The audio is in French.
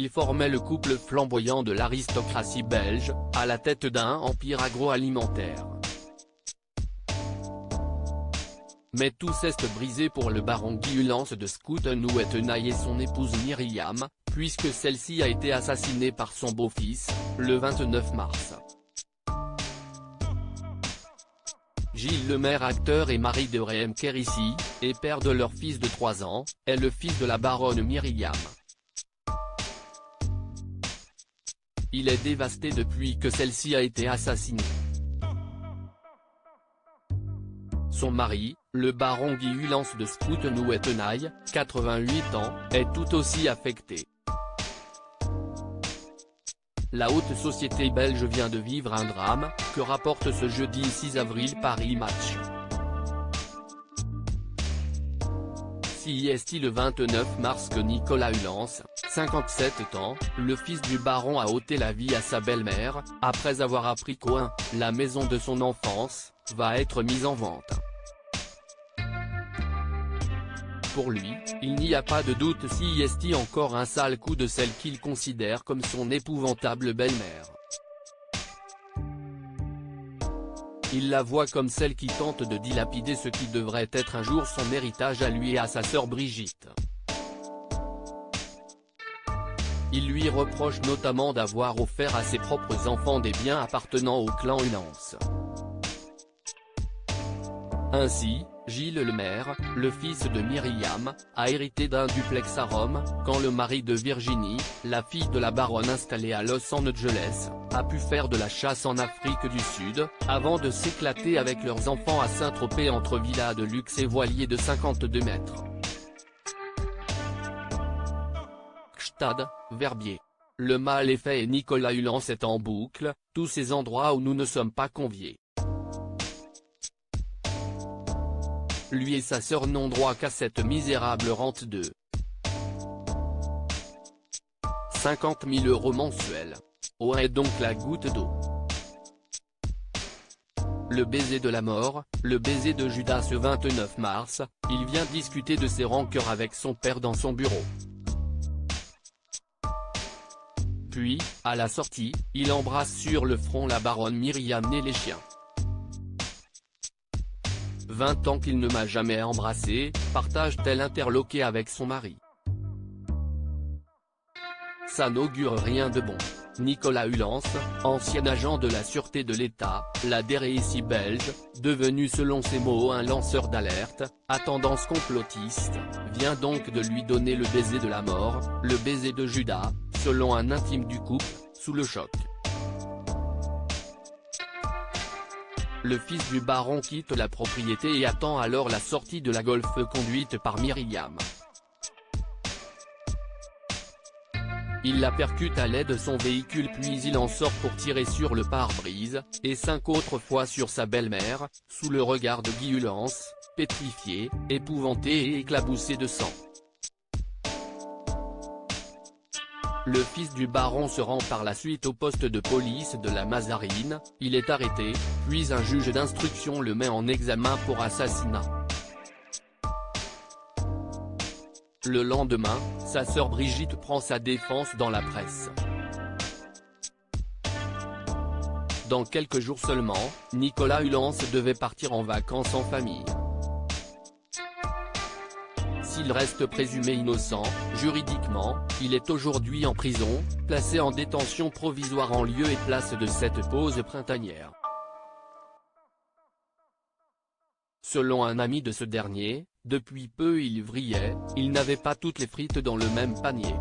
il formait le couple flamboyant de l'aristocratie belge, à la tête d'un empire agroalimentaire. Mais tout s'est brisé pour le baron Guy Ulance de Schouten-Hoetenaille et son épouse Myriam, puisque celle-ci a été assassinée par son beau-fils, le 29 mars. Gilles Lemaire, acteur et mari de Reem Kérissi, et père de leur fils de 3 ans, est le fils de la baronne Myriam. Il est dévasté depuis que celle-ci a été assassinée. Son mari, le baron Guy Ulance de Schouten-Hoetenaille, 88 ans, est tout aussi affecté. La haute société belge vient de vivre un drame, que rapporte ce jeudi 6 avril Paris Match. CIST le 29 mars que Nicolas Ulance, 57 ans, le fils du baron a ôté la vie à sa belle-mère, après avoir appris la maison de son enfance, va être mise en vente. Pour lui, il n'y a pas de doute, CIST encore un sale coup de celle qu'il considère comme son épouvantable belle-mère. Il la voit comme celle qui tente de dilapider ce qui devrait être un jour son héritage à lui et à sa sœur Brigitte. Il lui reproche notamment d'avoir offert à ses propres enfants des biens appartenant au clan Ulance. Ainsi, Gilles Lemaire, le fils de Myriam, a hérité d'un duplex à Rome, quand le mari de Virginie, la fille de la baronne installée à Los Angeles, a pu faire de la chasse en Afrique du Sud, avant de s'éclater avec leurs enfants à Saint-Tropez entre villas de luxe et voiliers de 52 mètres. Gstad, Verbier. Le mal est fait et Nicolas Ulance est en boucle, tous ces endroits où nous ne sommes pas conviés. Lui et sa sœur n'ont droit qu'à cette misérable rente de 50 000 € mensuels. Où est donc la goutte d'eau? Le baiser de la mort, le baiser de Judas ce 29 mars, il vient discuter de ses rancœurs avec son père dans son bureau. Puis, à la sortie, il embrasse sur le front la baronne Myriam née les chiens. 20 ans qu'il ne m'a jamais embrassé, partage-t-elle interloqué avec son mari. Ça n'augure rien de bon. Nicolas Ulance, ancien agent de la sûreté de l'État, la DRSI belge, devenu selon ses mots un lanceur d'alerte, à tendance complotiste, vient donc de lui donner le baiser de la mort, le baiser de Judas, selon un intime du couple, sous le choc. Le fils du baron quitte la propriété et attend alors la sortie de la Golf conduite par Myriam. Il la percute à l'aide de son véhicule puis il en sort pour tirer sur le pare-brise, et 5 autres fois sur sa belle-mère, sous le regard de Guy Ulance, pétrifié, épouvanté et éclaboussé de sang. Le fils du baron se rend par la suite au poste de police de la Mazarine, il est arrêté, puis un juge d'instruction le met en examen pour assassinat. Le lendemain, sa sœur Brigitte prend sa défense dans la presse. Dans quelques jours seulement, Nicolas Ulance devait partir en vacances en famille. S'il reste présumé innocent, juridiquement, il est aujourd'hui en prison, placé en détention provisoire en lieu et place de cette pause printanière. Selon un ami de ce dernier, depuis peu il vrillait, il n'avait pas toutes les frites dans le même panier.